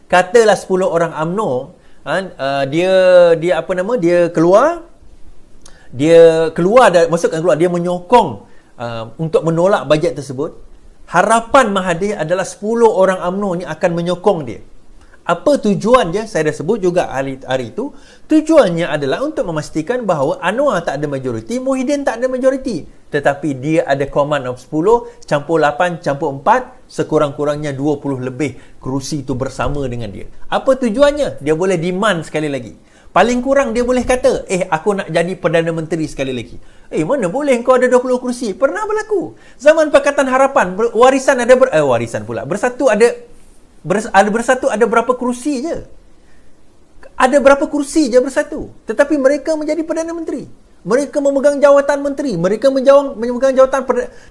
katalah 10 orang UMNO, dia apa nama, dia keluar dia menyokong untuk menolak bajet tersebut. Harapan Mahathir adalah 10 orang UMNO ni akan menyokong dia. Apa tujuan dia? Saya dah sebut juga hari itu. Tujuannya adalah untuk memastikan bahawa Anwar tak ada majoriti, Muhyiddin tak ada majoriti. Tetapi dia ada command of 10, campur 8, campur 4, sekurang-kurangnya 20 lebih kerusi itu bersama dengan dia. Apa tujuannya? Dia boleh demand sekali lagi. Paling kurang dia boleh kata, aku nak jadi Perdana Menteri sekali lagi. Mana boleh kau ada 20 kerusi? Pernah berlaku. Zaman Pakatan Harapan, Bersatu ada berapa kerusi je. Ada berapa kerusi je Bersatu. Tetapi mereka menjadi Perdana Menteri. Mereka memegang jawatan menteri. Mereka memegang jawatan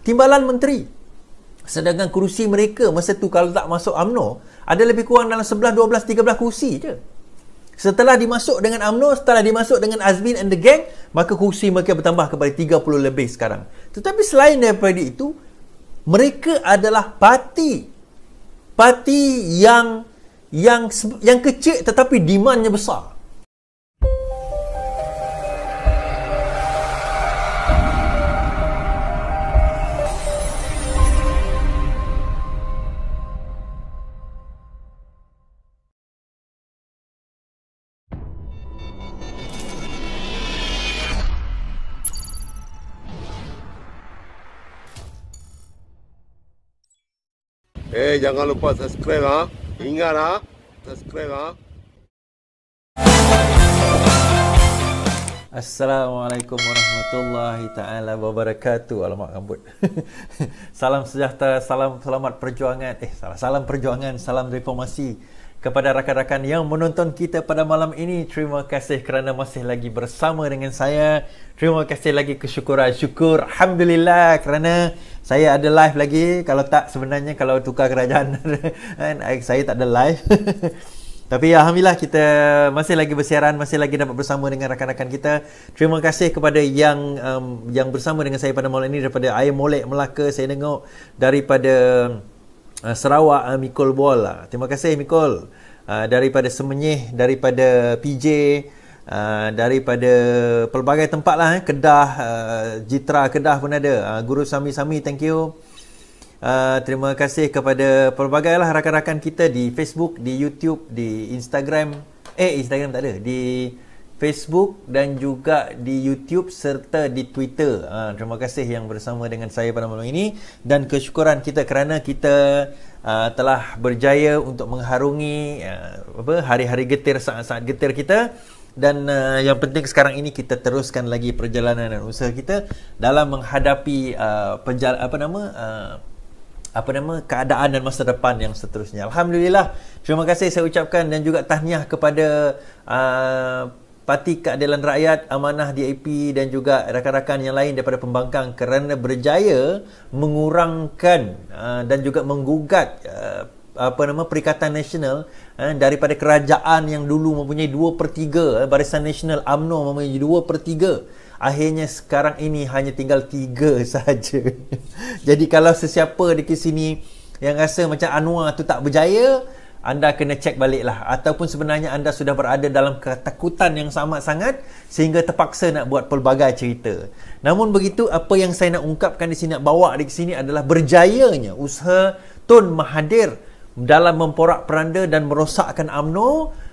timbalan menteri. Sedangkan kerusi mereka masa tu kalau tak masuk UMNO, ada lebih kurang dalam 11, 12, 13 kerusi je. Setelah dimasuk dengan UMNO, setelah dimasuk dengan Azmin and the gang, maka kerusi mereka bertambah kepada 30 lebih sekarang. Tetapi selain daripada itu, mereka adalah parti yang kecil tetapi demandnya besar. Jangan lupa subscribe ha. Ingat ha, subscribe ha. Assalamualaikum warahmatullahi taala wabarakatuh. Alamak rambut. Salam sejahtera, salam selamat perjuangan. Salam perjuangan, salam reformasi kepada rakan-rakan yang menonton kita pada malam ini. Terima kasih kerana masih lagi bersama dengan saya. Terima kasih lagi syukur alhamdulillah kerana saya ada live lagi. Kalau tak, sebenarnya kalau tukar kerajaan saya tak ada live. Tapi alhamdulillah kita masih lagi bersiaran, masih lagi dapat bersama dengan rakan-rakan kita. Terima kasih kepada yang bersama dengan saya pada malam ini daripada Air Molek Melaka. Saya tengok daripada Sarawak, Mikol Bol. Terima kasih Mikol. Daripada Semenyih, daripada PJ, daripada pelbagai tempat lah, Kedah, Jitra Kedah pun ada. Guru Sami, thank you. Terima kasih kepada pelbagai lah rakan-rakan kita di Facebook, di YouTube, di Instagram. Instagram tak ada. Di Facebook dan juga di YouTube serta di Twitter. Terima kasih yang bersama dengan saya pada malam ini. Dan kesyukuran kita kerana kita telah berjaya untuk mengharungi hari-hari getir, saat-saat getir kita. Dan yang penting sekarang ini kita teruskan lagi perjalanan dan usaha kita dalam menghadapi keadaan dan masa depan yang seterusnya. Alhamdulillah, terima kasih saya ucapkan dan juga tahniah kepada Parti Keadilan Rakyat, Amanah DAP dan juga rakan-rakan yang lain daripada pembangkang kerana berjaya mengurangkan dan juga menggugat Perikatan Nasional daripada kerajaan yang dulu mempunyai 2/3, Barisan Nasional UMNO mempunyai 2/3. Akhirnya sekarang ini hanya tinggal 3 sahaja. Jadi kalau sesiapa di sini yang rasa macam Anwar tu tak berjaya, anda kena cek balik lah. Ataupun sebenarnya anda sudah berada dalam ketakutan yang sangat sangat sehingga terpaksa nak buat pelbagai cerita. Namun begitu, apa yang saya nak ungkapkan di sini, nak bawa di sini adalah berjayanya usaha Tun Mahathir dalam memporak-peranda dan merosakkan UMNO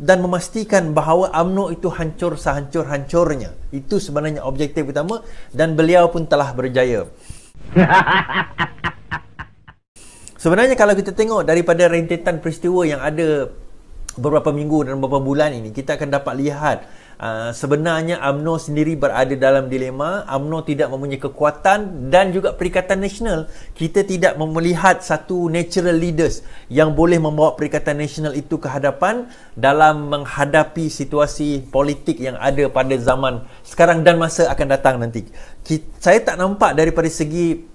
dan memastikan bahawa UMNO itu hancur sehancur-hancurnya. Itu sebenarnya objektif utama dan beliau pun telah berjaya. Sebenarnya kalau kita tengok daripada rentetan peristiwa yang ada beberapa minggu dan beberapa bulan ini, kita akan dapat lihat sebenarnya UMNO sendiri berada dalam dilema. UMNO tidak mempunyai kekuatan dan juga Perikatan Nasional, kita tidak melihat satu natural leaders yang boleh membawa Perikatan Nasional itu ke hadapan dalam menghadapi situasi politik yang ada pada zaman sekarang dan masa akan datang nanti. Saya tak nampak daripada segi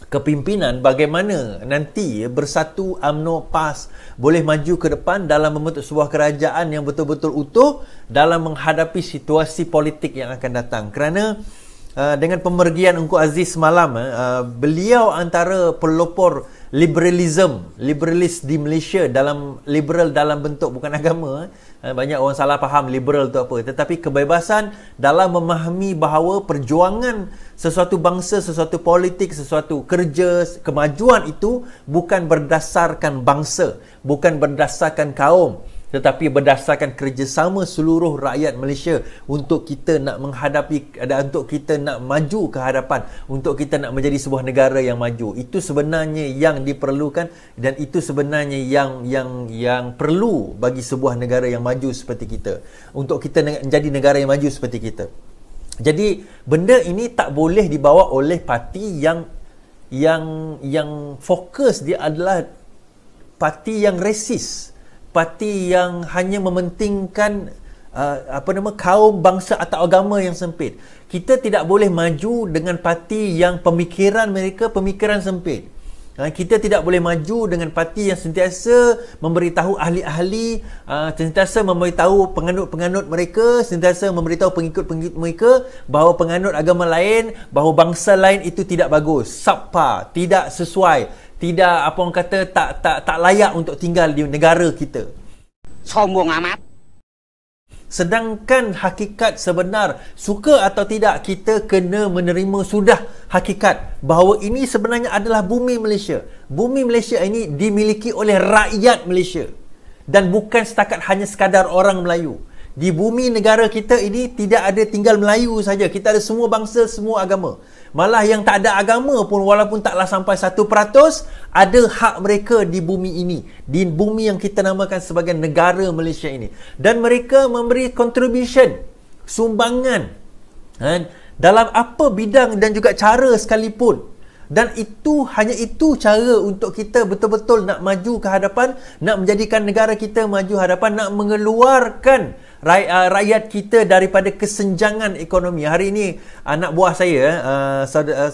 kepimpinan bagaimana nanti Bersatu, UMNO, PAS boleh maju ke depan dalam membentuk sebuah kerajaan yang betul-betul utuh dalam menghadapi situasi politik yang akan datang. Kerana dengan pemergian Engku Aziz semalam, beliau antara pelopor liberalis di Malaysia, dalam liberal dalam bentuk bukan agama. Banyak orang salah faham liberal tu apa, tetapi kebebasan dalam memahami bahawa perjuangan sesuatu bangsa, sesuatu politik, sesuatu kerja, kemajuan itu bukan berdasarkan bangsa, bukan berdasarkan kaum, tetapi berdasarkan kerjasama seluruh rakyat Malaysia untuk kita nak menghadapi, untuk kita nak maju ke hadapan, untuk kita nak menjadi sebuah negara yang maju. Itu sebenarnya yang diperlukan, dan itu sebenarnya yang perlu bagi sebuah negara yang maju seperti kita, untuk kita menjadi negara yang maju seperti kita. Jadi benda ini tak boleh dibawa oleh parti yang fokus dia adalah parti yang resis, parti yang hanya mementingkan kaum, bangsa atau agama yang sempit. Kita tidak boleh maju dengan parti yang pemikiran mereka pemikiran sempit. Kita tidak boleh maju dengan parti yang sentiasa memberitahu ahli-ahli, sentiasa memberitahu penganut-penganut mereka, sentiasa memberitahu pengikut-pengikut mereka bahawa penganut agama lain, bahawa bangsa lain itu tidak bagus, subpar, tidak sesuai, tidak apa orang kata tak layak untuk tinggal di negara kita. Sombong amat. Sedangkan hakikat sebenar, suka atau tidak, kita kena menerima sudah hakikat bahawa ini sebenarnya adalah bumi Malaysia. Bumi Malaysia ini dimiliki oleh rakyat Malaysia dan bukan setakat hanya sekadar orang Melayu. Di bumi negara kita ini tidak ada tinggal Melayu saja. Kita ada semua bangsa, semua agama. Malah yang tak ada agama pun, walaupun taklah sampai 1%, ada hak mereka di bumi ini, di bumi yang kita namakan sebagai negara Malaysia ini. Dan mereka memberi contribution, sumbangan dalam apa bidang dan juga cara sekalipun. Dan hanya itu cara untuk kita betul-betul nak maju ke hadapan, nak menjadikan negara kita maju hadapan, nak mengeluarkan rakyat kita daripada kesenjangan ekonomi. Hari ini anak buah saya,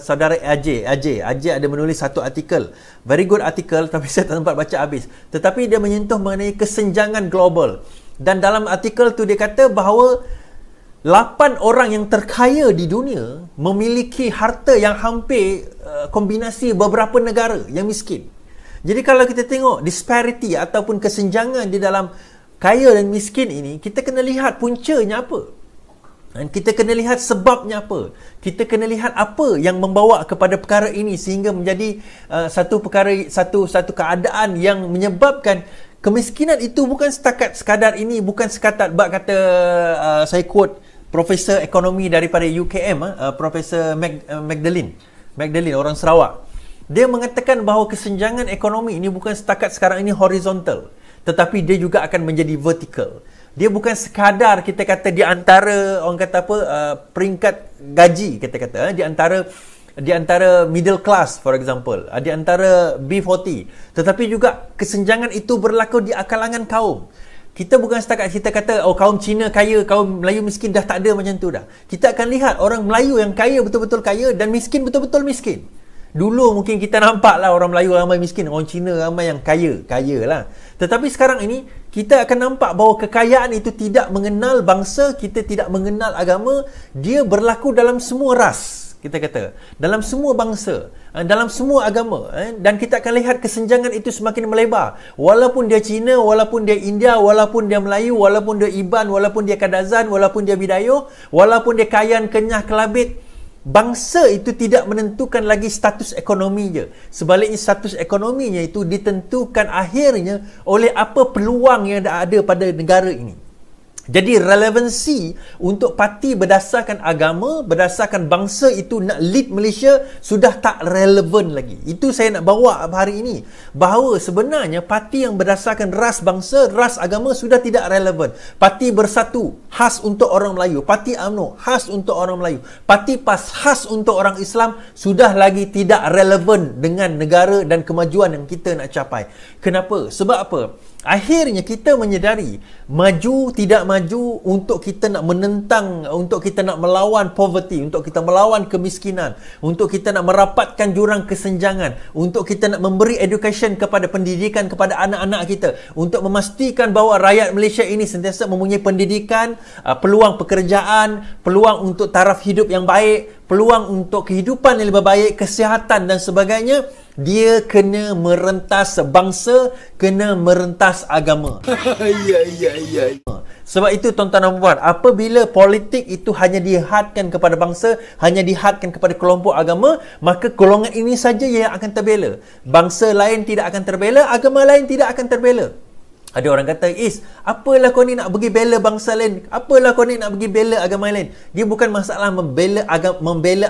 saudara Ajay ada menulis satu artikel, very good artikel, tapi saya tak sempat baca habis. Tetapi dia menyentuh mengenai kesenjangan global. Dan dalam artikel tu dia kata bahawa 8 orang yang terkaya di dunia memiliki harta yang hampir kombinasi beberapa negara yang miskin. Jadi kalau kita tengok disparity ataupun kesenjangan di dalam kaya dan miskin ini, kita kena lihat puncanya apa. Dan kita kena lihat sebabnya apa. Kita kena lihat apa yang membawa kepada perkara ini sehingga menjadi satu keadaan yang menyebabkan kemiskinan itu bukan setakat sekadar ini, bukan sekadar saya quote Profesor Ekonomi daripada UKM, Profesor Magdalene, orang Sarawak. Dia mengatakan bahawa kesenjangan ekonomi ini bukan setakat sekarang ini horizontal, tetapi dia juga akan menjadi vertical. Dia bukan sekadar kita kata di antara orang kata peringkat gaji, kita kata di antara middle class, for example, di antara B40, tetapi juga kesenjangan itu berlaku di kalangan kaum. Kita bukan setakat kita kata kaum Cina kaya, kaum Melayu miskin, dah tak ada macam tu dah. Kita akan lihat orang Melayu yang kaya betul-betul kaya dan miskin betul-betul miskin. Dulu mungkin kita nampak lah orang Melayu ramai miskin, orang Cina ramai yang kaya lah. Tetapi sekarang ini kita akan nampak bahawa kekayaan itu tidak mengenal bangsa, kita tidak mengenal agama, dia berlaku dalam semua ras. Kita kata dalam semua bangsa, dalam semua agama, dan kita akan lihat kesenjangan itu semakin melebar. Walaupun dia Cina, walaupun dia India, walaupun dia Melayu, walaupun dia Iban, walaupun dia Kadazan, walaupun dia Bidayo, walaupun dia Kayan, Kenyah, Kelabit, bangsa itu tidak menentukan lagi status ekonominya. Sebaliknya status ekonominya itu ditentukan akhirnya oleh apa peluang yang ada pada negara ini. Jadi relevansi untuk parti berdasarkan agama, berdasarkan bangsa itu nak lead Malaysia sudah tak relevan lagi. Itu saya nak bawa hari ini. Bahawa sebenarnya parti yang berdasarkan ras bangsa, ras agama sudah tidak relevan. Parti Bersatu khas untuk orang Melayu, Parti UMNO khas untuk orang Melayu, Parti PAS khas untuk orang Islam sudah lagi tidak relevan dengan negara dan kemajuan yang kita nak capai. Kenapa? Sebab apa? Akhirnya kita menyedari maju tidak maju untuk kita nak menentang, untuk kita nak melawan poverty, untuk kita melawan kemiskinan, untuk kita nak merapatkan jurang kesenjangan, untuk kita nak memberi education kepada pendidikan kepada anak-anak kita, untuk memastikan bahawa rakyat Malaysia ini sentiasa mempunyai pendidikan, peluang pekerjaan, peluang untuk taraf hidup yang baik, peluang untuk kehidupan yang lebih baik, kesihatan dan sebagainya. Dia kena merentas bangsa, kena merentas agama. Sebab itu tuan-tuan dan puan, apabila politik itu hanya dihadkan kepada bangsa, hanya dihadkan kepada kelompok agama, maka golongan ini saja yang akan terbela. Bangsa lain tidak akan terbela, agama lain tidak akan terbela. Ada orang kata, apalah kau ni nak pergi bela bangsa lain? Apalah kau ni nak pergi bela agama lain? Dia bukan masalah membela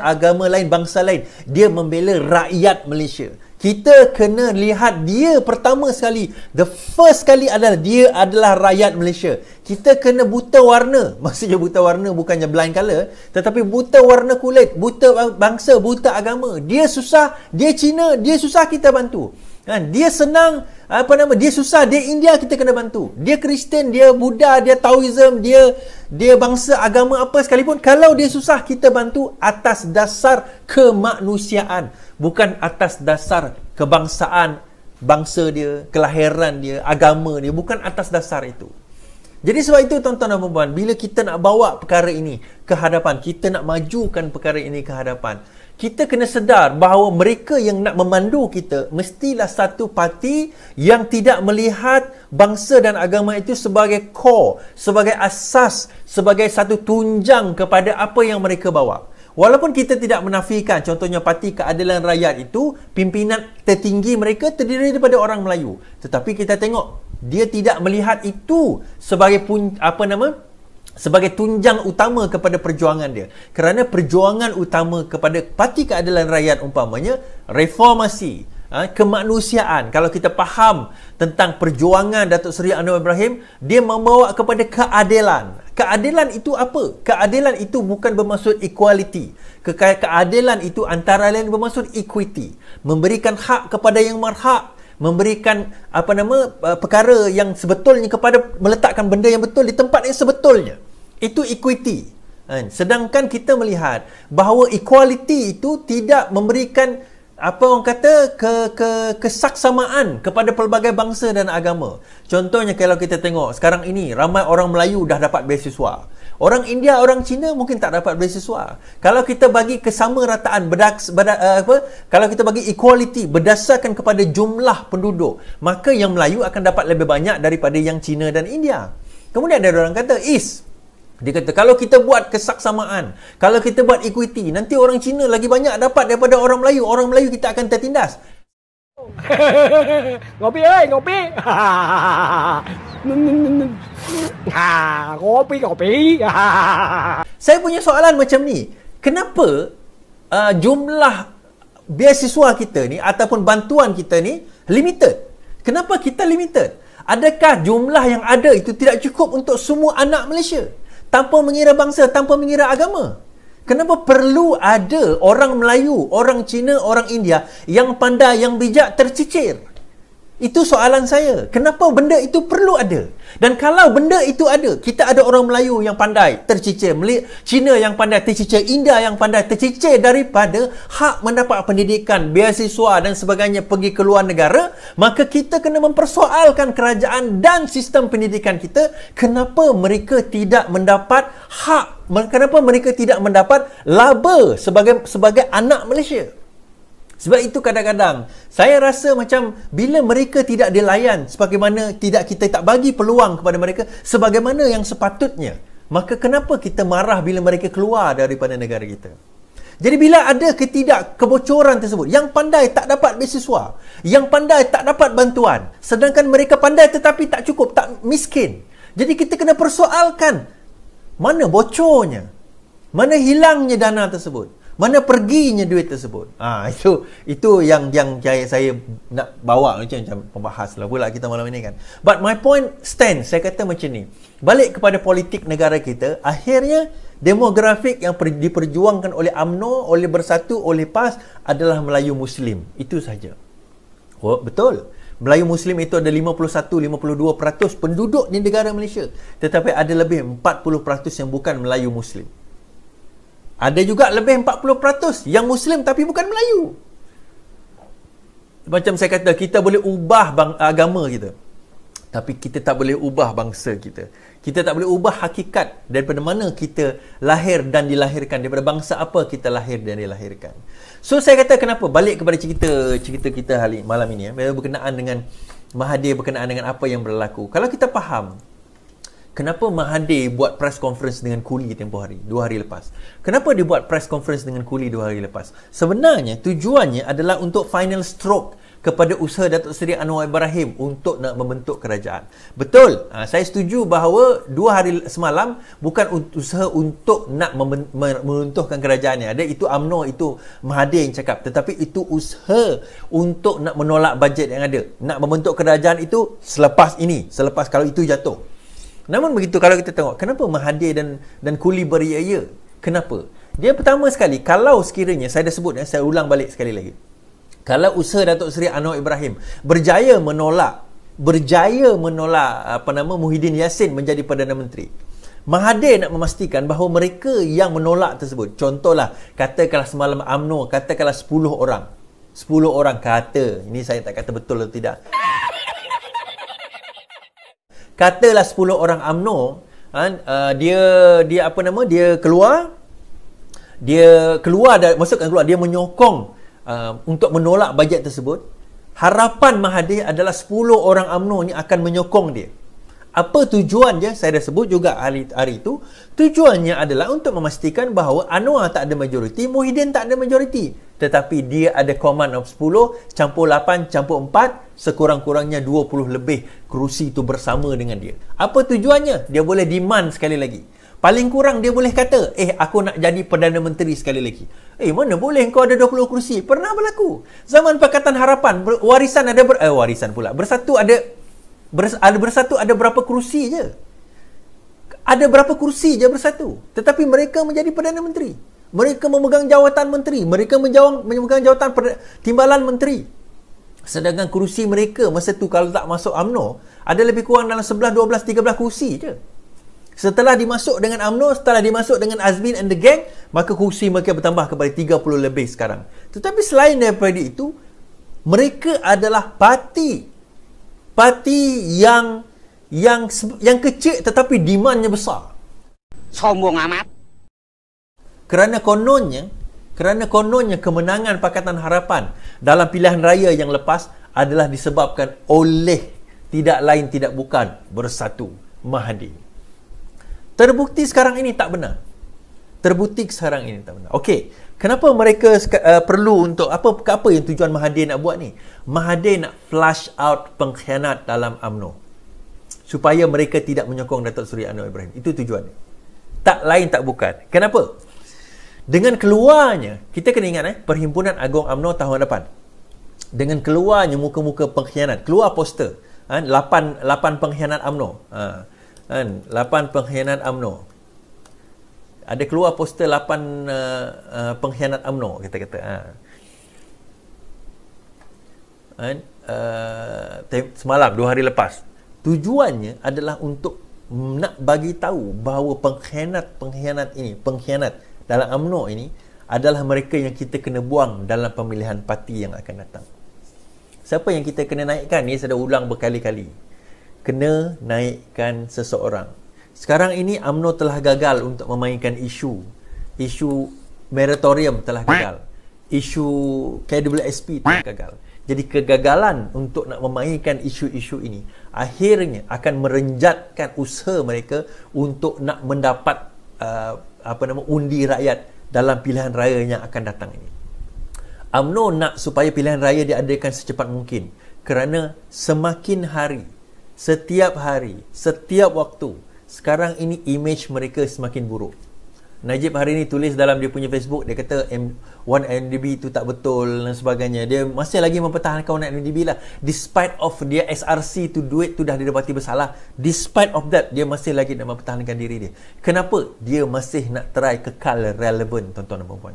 agama lain, bangsa lain. Dia membela rakyat Malaysia. Kita kena lihat dia pertama sekali. The first sekali adalah dia adalah rakyat Malaysia. Kita kena buta warna. Maksudnya buta warna bukannya blind colour. Tetapi buta warna kulit, buta bangsa, buta agama. Dia susah, dia Cina, dia susah kita bantu. Dia senang, dia susah, dia India, kita kena bantu. Dia Kristian, dia Buddha, dia Taoism, dia bangsa agama apa sekalipun, kalau dia susah, kita bantu atas dasar kemanusiaan, bukan atas dasar kebangsaan bangsa dia, kelahiran dia, agama dia, bukan atas dasar itu. Jadi sebab itu tuan-tuan dan puan-puan, bila kita nak bawa perkara ini ke hadapan, kita nak majukan perkara ini ke hadapan, kita kena sedar bahawa mereka yang nak memandu kita mestilah satu parti yang tidak melihat bangsa dan agama itu sebagai core, sebagai asas, sebagai satu tunjang kepada apa yang mereka bawa. Walaupun kita tidak menafikan, contohnya Parti Keadilan Rakyat itu, pimpinan tertinggi mereka terdiri daripada orang Melayu. Tetapi kita tengok, dia tidak melihat itu sebagai sebagai tunjang utama kepada perjuangan dia. Kerana perjuangan utama kepada Parti Keadilan Rakyat umpamanya reformasi, kemanusiaan. Kalau kita faham tentang perjuangan Datuk Seri Anwar Ibrahim, dia membawa kepada keadilan. Keadilan itu apa? Keadilan itu bukan bermaksud equality. Keadilan itu antara lain bermaksud equity. Memberikan hak kepada yang berhak, memberikan perkara yang sebetulnya kepada, meletakkan benda yang betul di tempat yang sebetulnya. Itu equity. Sedangkan kita melihat bahawa equality itu tidak memberikan kesaksamaan kepada pelbagai bangsa dan agama. Contohnya kalau kita tengok sekarang ini ramai orang Melayu dah dapat beasiswa. Orang India, orang Cina mungkin tak dapat beasiswa. Kalau kita bagi kesamarataan, kalau kita bagi equality berdasarkan kepada jumlah penduduk, maka yang Melayu akan dapat lebih banyak daripada yang Cina dan India. Kemudian ada orang kata, dia kata, kalau kita buat kesaksamaan, kalau kita buat equity, nanti orang Cina lagi banyak dapat daripada orang Melayu. Orang Melayu kita akan tertindas. Ngopi ngopi. Ngopi. Saya punya soalan macam ni. Kenapa jumlah beasiswa kita ni ataupun bantuan kita ni limited? Kenapa kita limited? Adakah jumlah yang ada itu tidak cukup untuk semua anak Malaysia? Tanpa mengira bangsa, tanpa mengira agama. Kenapa perlu ada orang Melayu, orang Cina, orang India yang pandai, yang bijak tercicir? Itu soalan saya. Kenapa benda itu perlu ada? Dan kalau benda itu ada, kita ada orang Melayu yang pandai tercicir, Cina yang pandai tercicir, India yang pandai tercicir daripada hak mendapat pendidikan, beasiswa dan sebagainya pergi ke luar negara, maka kita kena mempersoalkan kerajaan dan sistem pendidikan kita. Kenapa mereka tidak mendapat hak? Kenapa mereka tidak mendapat laba sebagai anak Malaysia? Sebab itu kadang-kadang saya rasa macam bila mereka tidak dilayan sebagaimana kita tak bagi peluang kepada mereka sebagaimana yang sepatutnya, maka kenapa kita marah bila mereka keluar daripada negara kita? Jadi bila ada kebocoran tersebut, yang pandai tak dapat beasiswa, yang pandai tak dapat bantuan, sedangkan mereka pandai tetapi tak cukup, tak miskin. Jadi kita kena persoalkan mana bocornya, mana hilangnya dana tersebut, mana perginya duit tersebut. Itu yang saya nak bawa macam pembahas lah pula kita malam ini kan. But my point stands. Saya kata macam ni. Balik kepada politik negara kita, akhirnya demografik yang diperjuangkan oleh UMNO, oleh Bersatu, oleh PAS adalah Melayu Muslim. Itu saja. Betul. Melayu Muslim itu ada 51-52% penduduk di negara Malaysia. Tetapi ada lebih 40% yang bukan Melayu Muslim. Ada juga lebih 40% yang Muslim tapi bukan Melayu. Macam saya kata, kita boleh ubah agama kita, Tapi kita tak boleh ubah bangsa kita. Kita tak boleh ubah hakikat daripada mana kita lahir dan dilahirkan, daripada bangsa apa kita lahir dan dilahirkan. So saya kata kenapa balik kepada cerita kita malam ini berkenaan dengan Mahathir, berkenaan dengan apa yang berlaku. Kalau kita faham kenapa Mahathir buat press conference dengan Kuli tempoh hari, 2 hari lepas. Kenapa dia buat press conference dengan Kuli 2 hari lepas? Sebenarnya tujuannya adalah untuk final stroke kepada usaha Datuk Seri Anwar Ibrahim untuk nak membentuk kerajaan. Betul, saya setuju bahawa 2 hari semalam bukan usaha untuk nak meruntuhkan kerajaan yang ada. Itu UMNO, itu Mahathir yang cakap. Tetapi itu usaha untuk nak menolak bajet yang ada. Nak membentuk kerajaan itu selepas kalau itu jatuh. Namun begitu, kalau kita tengok kenapa Mahathir dan Kuli beria-ia? Kenapa? Dia pertama sekali, kalau sekiranya saya dah sebut, saya ulang balik sekali lagi. Kalau usaha Datuk Seri Anwar Ibrahim berjaya menolak Muhyiddin Yassin menjadi Perdana Menteri, Mahathir nak memastikan bahawa mereka yang menolak tersebut, contohlah katakanlah semalam UMNO, katakanlah 10 orang kata, ini saya tak kata betul atau tidak, katalah 10 orang UMNO, dia menyokong untuk menolak bajet tersebut. Harapan Mahathir adalah 10 orang UMNO ni akan menyokong dia. Apa tujuan dia? Saya dah sebut juga hari itu. Tujuannya adalah untuk memastikan bahawa Anwar tak ada majoriti, Muhyiddin tak ada majoriti. Tetapi dia ada command of 10 campur 8 campur 4, sekurang-kurangnya 20 lebih kerusi itu bersama dengan dia. Apa tujuannya? Dia boleh demand sekali lagi. Paling kurang dia boleh kata, aku nak jadi Perdana Menteri sekali lagi. Mana boleh kau ada 20 kerusi? Pernah berlaku. Zaman Pakatan Harapan, Bersatu ada berapa kerusi je? Ada berapa kerusi je Bersatu. Tetapi mereka menjadi Perdana Menteri. Mereka memegang jawatan menteri. Mereka memegang jawatan timbalan menteri. Sedangkan kerusi mereka masa tu kalau tak masuk UMNO, ada lebih kurang dalam 11, 12, 13 kerusi je. Setelah dimasuk dengan UMNO, setelah dimasuk dengan Azmin and the gang, maka kursi mereka bertambah kepada 30 lebih sekarang. Tetapi selain daripada itu, mereka adalah parti yang kecil tetapi demandnya besar. Sombong amat. Kerana kononnya kemenangan Pakatan Harapan dalam pilihan raya yang lepas adalah disebabkan oleh tidak lain tidak bukan Bersatu Mahathir. Terbukti sekarang ini tak benar. Okey, kenapa mereka perlu untuk apa yang tujuan Mahathir nak buat ni? Mahathir nak flush out pengkhianat dalam UMNO supaya mereka tidak menyokong Datuk Seri Anwar Ibrahim. Itu tujuannya. Tak lain tak bukan. Kenapa? Dengan keluarnya, kita kena ingat Perhimpunan Agung UMNO tahun depan. Dengan keluarnya muka-muka pengkhianat, keluar poster 8 pengkhianat UMNO. 8 pengkhianat UMNO. Ada keluar poster 8 pengkhianat UMNO, kita kata. Semalam, 2 hari lepas. Tujuannya adalah untuk nak bagi tahu bahawa pengkhianat dalam UMNO ini adalah mereka yang kita kena buang dalam pemilihan parti yang akan datang. Siapa yang kita kena naikkan? Ni saya dah ulang berkali-kali. Kena naikkan seseorang. Sekarang ini UMNO telah gagal untuk memainkan isu moratorium telah gagal. Isu KWSP telah gagal. Jadi kegagalan untuk nak memainkan isu-isu ini akhirnya akan merenjatkan usaha mereka untuk nak mendapat undi rakyat dalam pilihan raya yang akan datang ini. UMNO nak supaya pilihan raya diadakan secepat mungkin kerana semakin hari, setiap hari, setiap waktu, sekarang ini image mereka semakin buruk. Najib hari ini tulis dalam dia punya Facebook, dia kata 1MDB itu tak betul dan sebagainya. Dia masih lagi mempertahankan 1MDB lah. Despite of dia SRC tu duit tu dah didapati bersalah. Despite of that, dia masih lagi nak mempertahankan diri dia. Kenapa? Dia masih nak try kekal relevan, tuan-tuan dan puan-puan.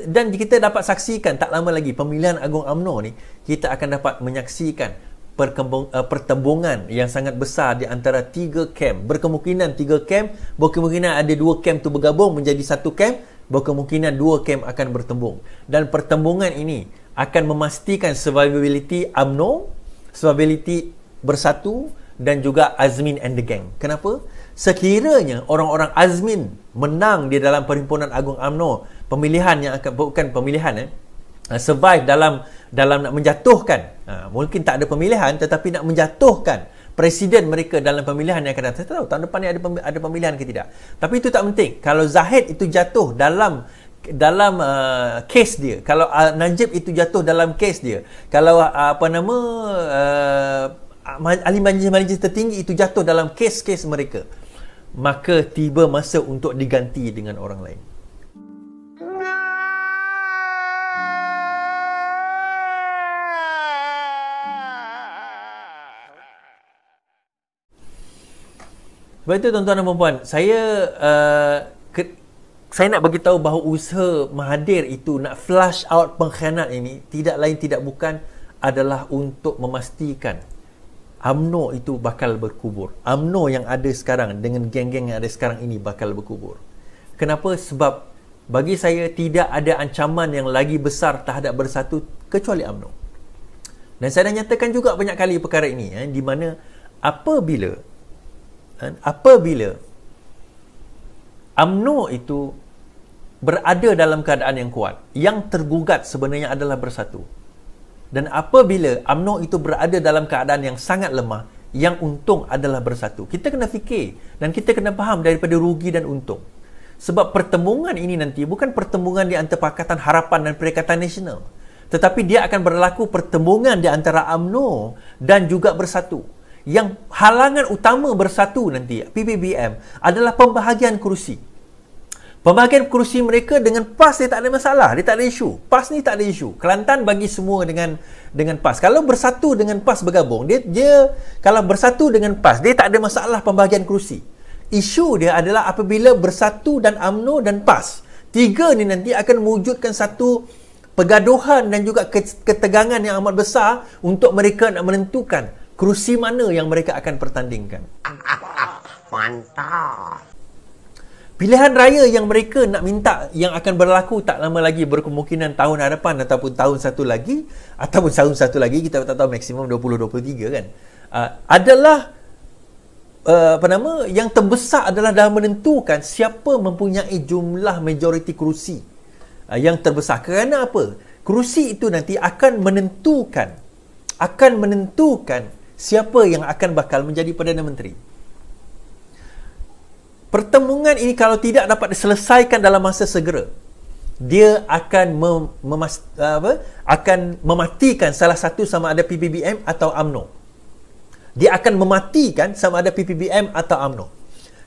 Dan kita dapat saksikan tak lama lagi pemilihan Agung UMNO ni, kita akan dapat menyaksikan pertembungan yang sangat besar di antara 3 camp. Berkemungkinan 3 camp, berkemungkinan ada 2 camp tu bergabung menjadi 1 camp, berkemungkinan 2 camp akan bertembung. Dan pertembungan ini akan memastikan survivability UMNO, survivability Bersatu dan juga Azmin and the Gang. Kenapa? Sekiranya orang-orang Azmin menang di dalam Perhimpunan Agung UMNO, pemilihan yang akan, bukan pemilihan, survive dalam nak menjatuhkan, mungkin tak ada pemilihan tetapi nak menjatuhkan presiden mereka dalam pemilihan yang akan datang. Saya tahu tahun depan ni ada pemilihan ke tidak, tapi itu tak penting. Kalau Zahid itu jatuh dalam kes dia, kalau Najib itu jatuh dalam kes dia, kalau ahli majlis tertinggi itu jatuh dalam kes-kes mereka, maka tiba masa untuk diganti dengan orang lain. Sebab itu tuan-tuan dan puan-puan, saya nak bagi tahu bahawa usaha Mahathir itu nak flush out pengkhianat ini tidak lain tidak bukan adalah untuk memastikan UMNO itu bakal berkubur. UMNO yang ada sekarang dengan geng-geng yang ada sekarang ini bakal berkubur. Kenapa? Sebab bagi saya tidak ada ancaman yang lagi besar terhadap Bersatu kecuali UMNO. Dan saya dah nyatakan juga banyak kali perkara ini, di mana apabila UMNO itu berada dalam keadaan yang kuat, yang tergugat sebenarnya adalah Bersatu. Dan apabila UMNO itu berada dalam keadaan yang sangat lemah, yang untung adalah Bersatu. Kita kena fikir dan kita kena faham daripada rugi dan untung. Sebab pertembungan ini nanti bukan pertembungan di antara Pakatan Harapan dan Perikatan Nasional, tetapi dia akan berlaku pertembungan di antara UMNO dan juga Bersatu. Yang halangan utama Bersatu nanti, PBBM, adalah pembahagian kerusi. Pembahagian kerusi mereka dengan PAS dia tak ada masalah, dia tak ada isu. PAS ni tak ada isu. Kelantan bagi semua dengan PAS. Kalau Bersatu dengan PAS bergabung, dia kalau Bersatu dengan PAS, dia tak ada masalah pembahagian kerusi. Isu dia adalah apabila Bersatu dan UMNO dan PAS, tiga ni nanti akan mewujudkan satu pergaduhan dan juga ketegangan yang amat besar untuk mereka nak menentukan kerusi mana yang mereka akan pertandingkan. Mantap. Pilihan raya yang mereka nak minta yang akan berlaku tak lama lagi, berkemungkinan tahun hadapan ataupun tahun satu lagi, kita tak tahu, maksimum 2023 kan, adalah yang terbesar adalah dalam menentukan siapa mempunyai jumlah majoriti kerusi yang terbesar. Kerana apa? Kerusi itu nanti akan menentukan siapa yang akan bakal menjadi Perdana Menteri. Pertembungan ini kalau tidak dapat diselesaikan dalam masa segera, dia akan akan mematikan salah satu, sama ada PBBM atau UMNO. Dia akan mematikan sama ada PBBM atau UMNO.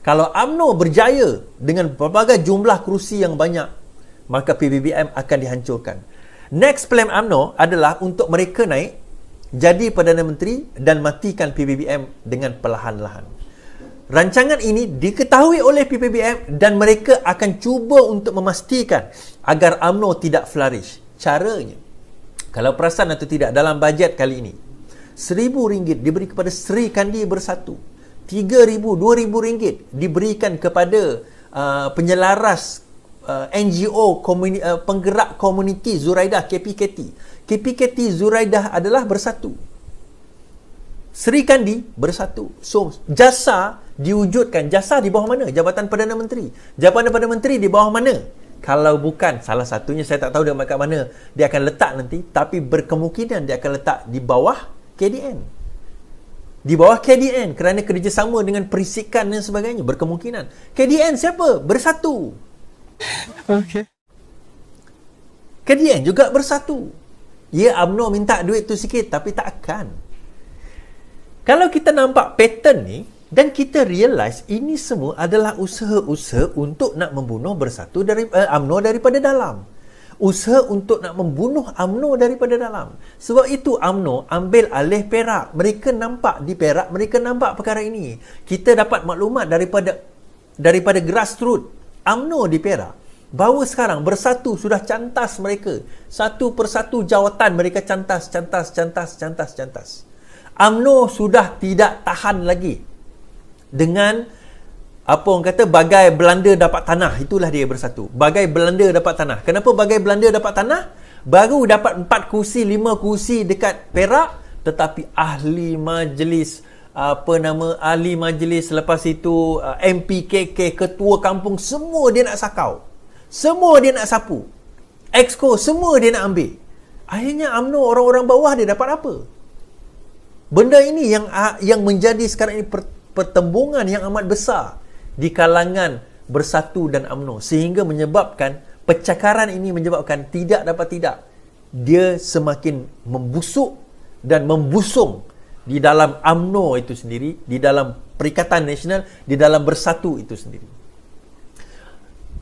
Kalau UMNO berjaya dengan berbagai jumlah kerusi yang banyak, maka PBBM akan dihancurkan. Next plan UMNO adalah untuk mereka naik jadi Perdana Menteri dan matikan PBBM dengan perlahan-lahan. Rancangan ini diketahui oleh PBBM dan mereka akan cuba untuk memastikan agar UMNO tidak flourish. Caranya, kalau perasan atau tidak, dalam bajet kali ini RM1,000 diberi kepada Sri Kandi Bersatu, RM3,000, RM2,000 diberikan kepada penyelaras NGO penggerak komuniti Zuraidah, KPKT Zuraidah adalah Bersatu. Sri Kandi Bersatu. So jasa diwujudkan. Jasa di bawah mana? Jabatan Perdana Menteri. Jabatan Perdana Menteri di bawah mana? Kalau bukan salah satunya, saya tak tahu dia kat mana dia akan letak nanti, tapi berkemungkinan dia akan letak di bawah KDN. Di bawah KDN kerana kerjasama dengan perisikan dan sebagainya. Berkemungkinan. KDN siapa? Bersatu. Okay. KDN juga Bersatu. Ya, UMNO minta duit tu sikit, tapi tak akan. Kalau kita nampak pattern ni dan kita realise ini semua adalah usaha-usaha untuk nak membunuh Bersatu dari UMNO daripada dalam. Usaha untuk nak membunuh UMNO daripada dalam. Sebab itu UMNO ambil alih Perak. Mereka nampak di Perak, mereka nampak perkara ini. Kita dapat maklumat daripada grassroots UMNO di Perak bahawa sekarang Bersatu sudah cantas mereka. Satu persatu jawatan mereka cantas. UMNO sudah tidak tahan lagi dengan apa orang kata, bagai Belanda dapat tanah. Itulah dia Bersatu. Bagai Belanda dapat tanah. Kenapa bagai Belanda dapat tanah? Baru dapat 4 kursi, 5 kursi dekat Perak, tetapi ahli majlis, ahli majlis, lepas itu MPKK, ketua kampung, semua dia nak sakau, semua dia nak sapu, Exco semua dia nak ambil. Akhirnya UMNO, orang-orang bawah dia dapat apa? Benda ini yang menjadi sekarang ini pertembungan yang amat besar di kalangan Bersatu dan UMNO, sehingga menyebabkan percakaran ini menyebabkan tidak dia semakin membusuk dan membusung di dalam UMNO itu sendiri, di dalam Perikatan Nasional, di dalam Bersatu itu sendiri.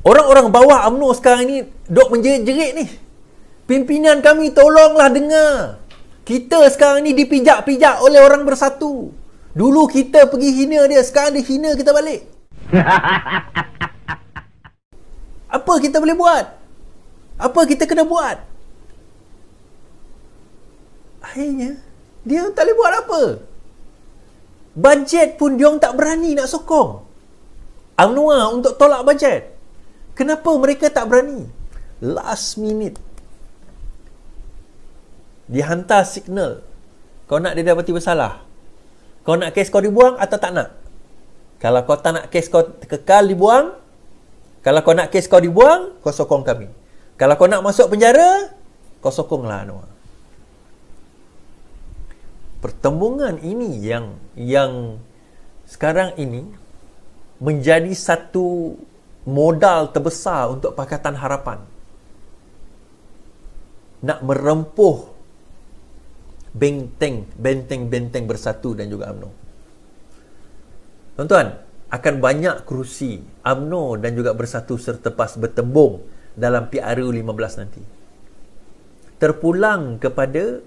Orang-orang bawah UMNO sekarang ini dok menjerit-jerit ni. Pimpinan kami tolonglah dengar. Kita sekarang ni dipijak-pijak oleh orang Bersatu. Dulu kita pergi hina dia, sekarang dia hina kita balik. Apa kita boleh buat? Apa kita kena buat? Akhirnya dia tak boleh buat apa. Bajet pun dia tak berani nak sokong UMNO untuk tolak bajet. Kenapa mereka tak berani? Last minute dihantar signal, kau nak dia dah berarti bersalah, kau nak kes kau dibuang atau tak nak? Kalau kau tak nak kes kau kekal dibuang, kalau kau nak kes kau dibuang, kau sokong kami. Kalau kau nak masuk penjara, kau sokonglah Anwar. Pertembungan ini yang sekarang ini menjadi satu modal terbesar untuk Pakatan Harapan nak merempuh benteng Bersatu dan juga UMNO. Tuan-tuan, akan banyak kerusi UMNO dan juga Bersatu serlepas bertembung dalam PRU 15 nanti. Terpulang kepada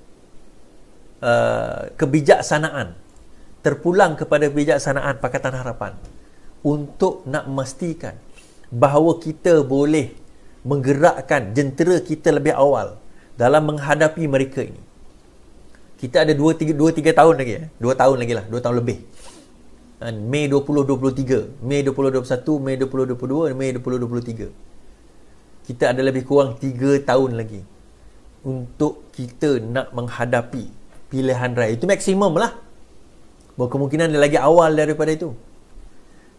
kebijaksanaan, terpulang kepada kebijaksanaan Pakatan Harapan untuk nak memastikan bahawa kita boleh menggerakkan jentera kita lebih awal dalam menghadapi mereka ini. Kita ada 2-3 tahun lagi, 2 tahun lagi lah, 2 tahun lebih. Mei 2023, Mei 2021, Mei 2022, Mei 2023. Kita ada lebih kurang 3 tahun lagi untuk kita nak menghadapi pilihan raya. Itu maksimum lah. Berkemungkinan dia lagi awal daripada itu.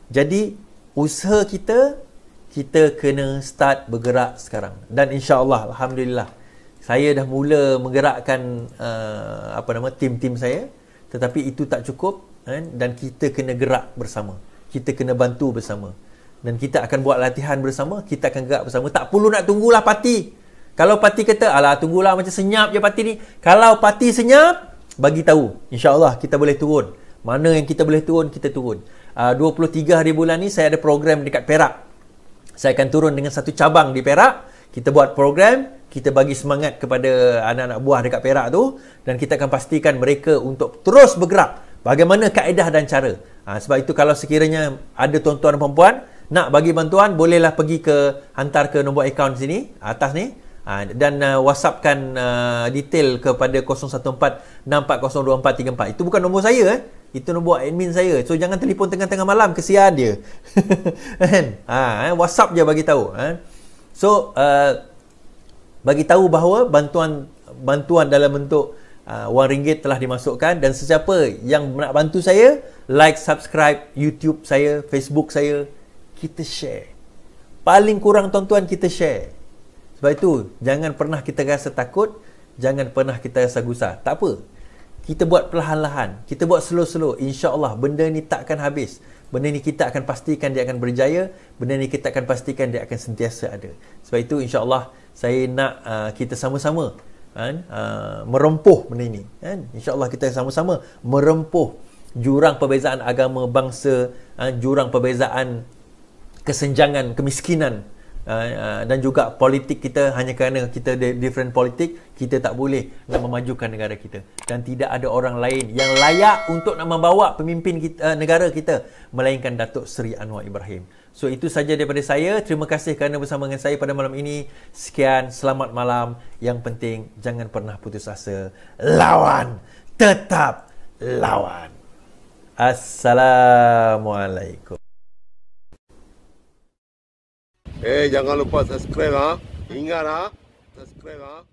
Jadi usaha kita kena start bergerak sekarang. Dan insya-Allah, alhamdulillah, saya dah mula menggerakkan tim-tim saya, tetapi itu tak cukup, dan kita kena gerak bersama. Kita kena bantu bersama. Dan kita akan buat latihan bersama, kita akan gerak bersama. Tak perlu nak tunggulah parti. Kalau parti kata, alah tunggulah macam senyap je parti ni. Kalau parti senyap, bagi tahu. InsyaAllah kita boleh turun. Mana yang kita boleh turun, kita turun. 23 hari bulan ni saya ada program dekat Perak. Saya akan turun dengan satu cabang di Perak. Kita buat program, kita bagi semangat kepada anak-anak buah dekat Perak tu, dan kita akan pastikan mereka untuk terus bergerak. Bagaimana kaedah dan cara. Sebab itu kalau sekiranya ada tuan-tuan dan perempuan nak bagi bantuan, bolehlah pergi hantar ke nombor akaun sini, atas ni, dan WhatsAppkan detail kepada 014-6402434. Itu bukan nombor saya, itu nombor admin saya. So jangan telefon tengah-tengah malam, kesian dia. WhatsApp je bagi tahu. So bagi tahu bahawa bantuan dalam bentuk RM1 telah dimasukkan, dan sesiapa yang nak bantu saya, like, subscribe YouTube saya, Facebook saya, kita share. Paling kurang tuan-tuan, kita share. Sebab itu jangan pernah kita rasa takut, jangan pernah kita rasa gusar. Tak apa, kita buat perlahan-lahan, kita buat slow-slow. InsyaAllah benda ni takkan habis. Benda ni kita akan pastikan dia akan berjaya. Benda ni kita akan pastikan dia akan sentiasa ada. Sebab itu insyaAllah saya nak kita sama-sama merempuh benda ini. InsyaAllah kita sama-sama merempuh jurang perbezaan agama, bangsa, jurang perbezaan kesenjangan, kemiskinan, dan juga politik kita. Hanya kerana kita different politik, kita tak boleh nak memajukan negara kita, dan tidak ada orang lain yang layak untuk nak membawa pemimpin kita, negara kita, melainkan Datuk Seri Anwar Ibrahim. So itu saja daripada saya. Terima kasih kerana bersama dengan saya pada malam ini. Sekian, selamat malam. Yang penting jangan pernah putus asa. Lawan, tetap lawan. Assalamualaikum. Jangan lupa subscribe Ingat subscribe